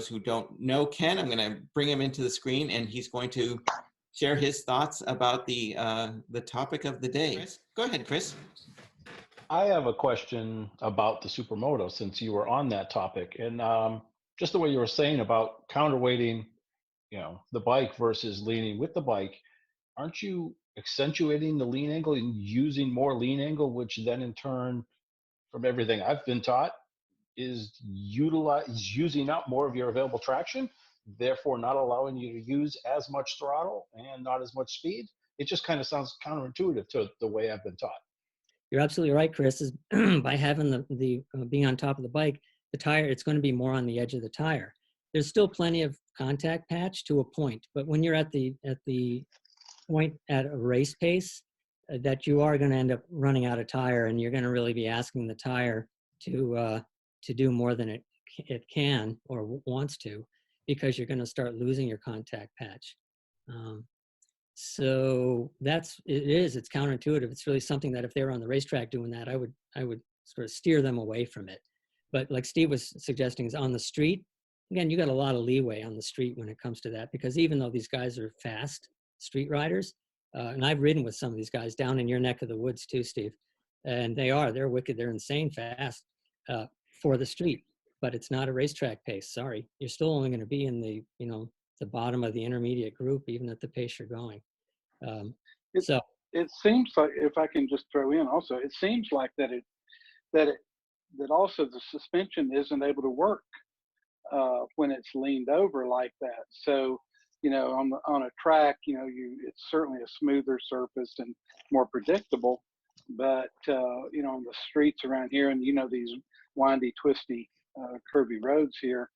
those who don't know Ken, I'm going to bring him into the screen, and he's going to share his thoughts about the topic of the day. Chris, go ahead, Chris. I have a question about the supermoto, since you were on that topic, and just the way you were saying about counterweighting, the bike versus leaning with the bike. Aren't you accentuating the lean angle and using more lean angle, which then in turn, from everything I've been taught, is using up more of your available traction, therefore not allowing you to use as much throttle and not as much speed? It just kind of sounds counterintuitive to the way I've been taught. You're absolutely right, Chris. Is by having the being on top of the bike, the tire, it's going to be more on the edge of the tire. There's still plenty of contact patch to a point, but when you're at the point at a race pace, that you are going to end up running out of tire, and you're going to really be asking the tire to do more than it can or wants to, because you're going to start losing your contact patch. So it's counterintuitive. It's really something that if they were on the racetrack doing that, I would sort of steer them away from it. But like Steve was suggesting, is on the street, again, you got a lot of leeway on the street when it comes to that, because even though these guys are fast street riders, and I've ridden with some of these guys down in your neck of the woods too, Steve, and they're wicked, they're insane fast for the street, but it's not a racetrack pace. Sorry, you're still only going to be in the bottom of the intermediate group, even at the pace you're going. It seems like, if I can just throw in also, it seems like that also the suspension isn't able to work when it's leaned over like that. So, on a track, it's certainly a smoother surface and more predictable, but on the streets around here, and these windy, twisty, curvy roads here,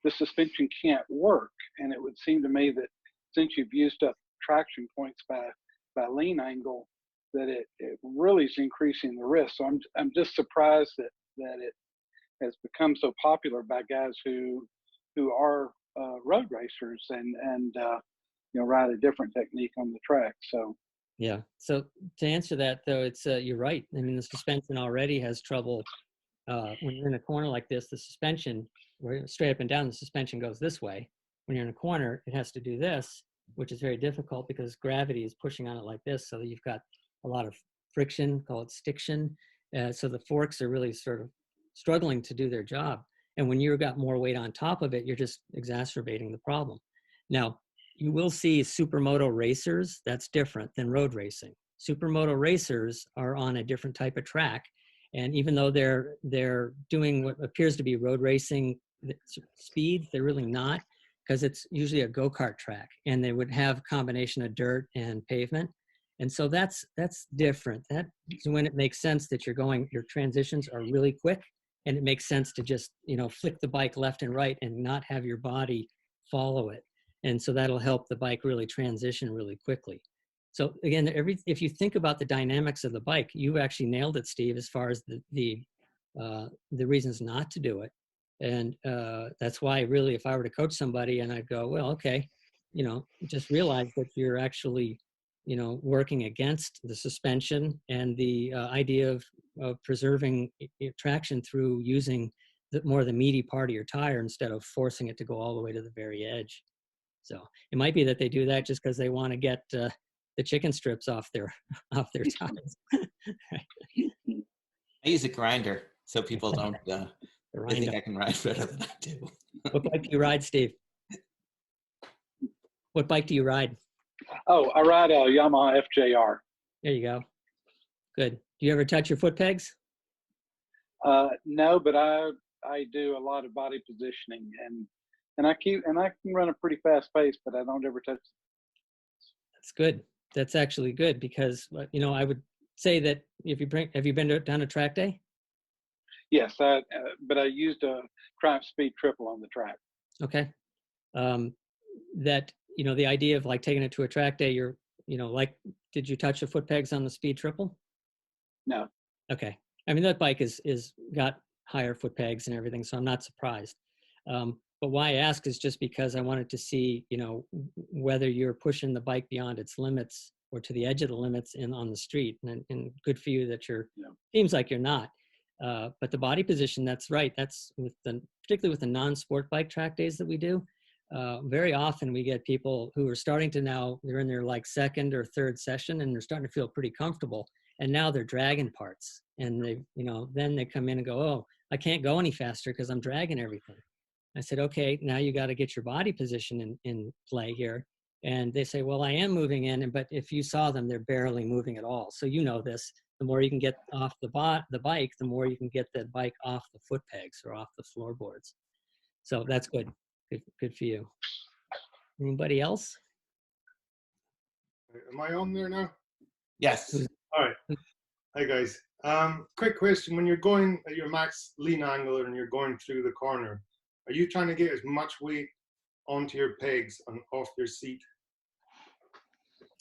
the suspension can't work. And it would seem to me that since you've used up traction points by lean angle, that it really is increasing the risk. So I'm just surprised that it has become so popular by guys who are road racers and ride a different technique on the track. So yeah. So to answer that though, it's you're right. I mean, the suspension already has trouble when you're in a corner like this. The suspension, where straight up and down, the suspension goes this way. When you're in a corner, it has to do this, which is very difficult because gravity is pushing on it like this. So you've got a lot of friction, call it stiction. So the forks are really sort of struggling to do their job. And when you've got more weight on top of it, you're just exacerbating the problem. Now, you will see supermoto racers. That's different than road racing. Supermoto racers are on a different type of track. And even though they're doing what appears to be road racing speed, they're really not, because it's usually a go-kart track, and they would have a combination of dirt and pavement. And so that's different. That's when it makes sense that your transitions are really quick, and it makes sense to just, flick the bike left and right and not have your body follow it. And so that'll help the bike really transition really quickly. So again, if you think about the dynamics of the bike, you actually nailed it, Steve, as far as the reasons not to do it. And that's why really, if I were to coach somebody and I'd go, well, okay, just realize that you're actually, working against the suspension and the idea of preserving traction through using more of the meaty part of your tire instead of forcing it to go all the way to the very edge. So it might be that they do that just because they want to get the chicken strips off their tires. I use a grinder so people don't I think I can ride better than I do. What bike do you ride, Steve? What bike do you ride? Oh, I ride a Yamaha FJR. There you go. Good. Do you ever touch your foot pegs? No, but I do a lot of body positioning, and I can run a pretty fast pace, but I don't ever touch. That's good. That's actually good, because I would say that have you been down a track day? Yes, but I used a Triumph Speed Triple on the track. Okay. That, the idea of like taking it to a track day, did you touch the foot pegs on the Speed Triple? No. Okay. I mean, that bike is got higher foot pegs and everything, so I'm not surprised. But why I ask is just because I wanted to see, whether you're pushing the bike beyond its limits or to the edge of the limits on the street. And good for you that seems like you're not. But the body position, that's right. That's with particularly with the non-sport bike track days that we do, very often we get people who are starting to now, they're in their like second or third session and they're starting to feel pretty comfortable. And now they're dragging parts. And they, then they come in and go, oh, I can't go any faster because I'm dragging everything. I said, okay, now you got to get your body position in play here. And they say, well, I am moving in, but if you saw them, they're barely moving at all. So you know this, the more you can get off the bike, the more you can get the bike off the foot pegs or off the floorboards. So that's good. Good for you. Anybody else? Am I on there now? Yes. All right. Hi guys. Quick question. When you're going at your max lean angle and you're going through the corner, are you trying to get as much weight onto your pegs and off your seat?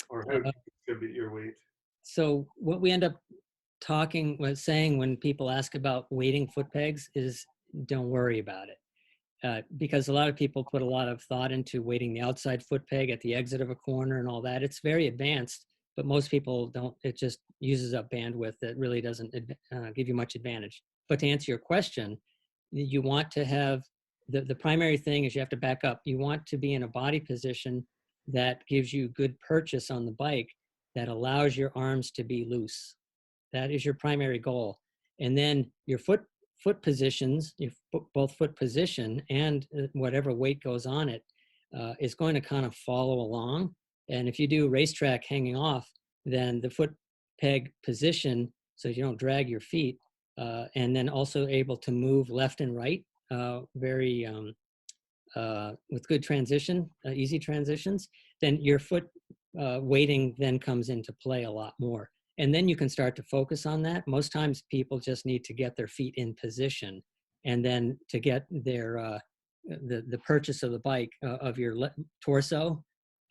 Or how do you distribute your weight? So what we end up saying when people ask about weighting foot pegs is don't worry about it. Because a lot of people put a lot of thought into weighting the outside foot peg at the exit of a corner and all that. It's very advanced, but most people don't. It just uses up bandwidth that really doesn't give you much advantage. But to answer your question, you want to have, the primary thing is you have to back up. You want to be in a body position that gives you good purchase on the bike, that allows your arms to be loose. That is your primary goal. And then your foot positions, both foot position and whatever weight goes on it is going to kind of follow along. And if you do racetrack hanging off, then the foot peg position, so you don't drag your feet, and then also able to move left and right very with good transition, easy transitions, then your foot weighting then comes into play a lot more. And then you can start to focus on that. Most times people just need to get their feet in position and then to get their, the purchase of the bike, of your torso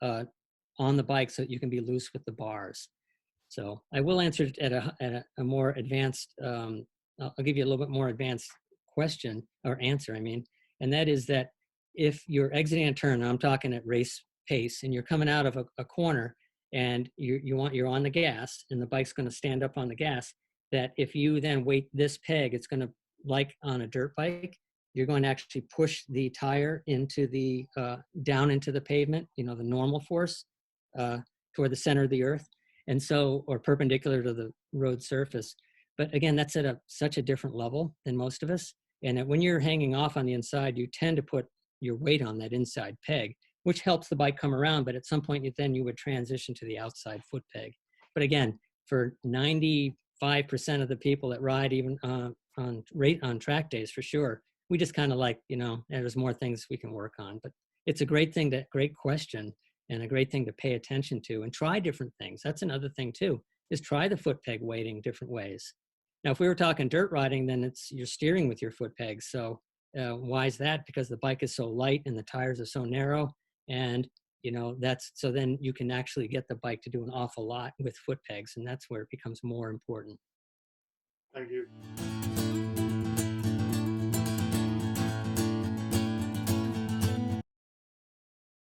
on the bike so that you can be loose with the bars. So I will answer it at a more advanced, I'll give you a little bit more advanced question or answer, I mean, and that is that if you're exiting a turn, I'm talking at race pace, and you're coming out of a corner, and you're on the gas and the bike's going to stand up on the gas, that if you then weight this peg, it's going to, like on a dirt bike, you're going to actually push the tire into the down into the pavement, the normal force toward the center of the earth, and so, or perpendicular to the road surface. But again, that's at such a different level than most of us. And when you're hanging off on the inside, you tend to put your weight on that inside peg, which helps the bike come around, but at some point you would transition to the outside foot peg. But again, for 95% of the people that ride, even on track days, for sure, we just kind of like, there's more things we can work on. But it's a great question, and a great thing to pay attention to and try different things. That's another thing too, is try the foot peg weighting different ways. Now, if we were talking dirt riding, then you're steering with your foot pegs. So why is that? Because the bike is so light and the tires are so narrow. And, so then you can actually get the bike to do an awful lot with foot pegs. And that's where it becomes more important. Thank you.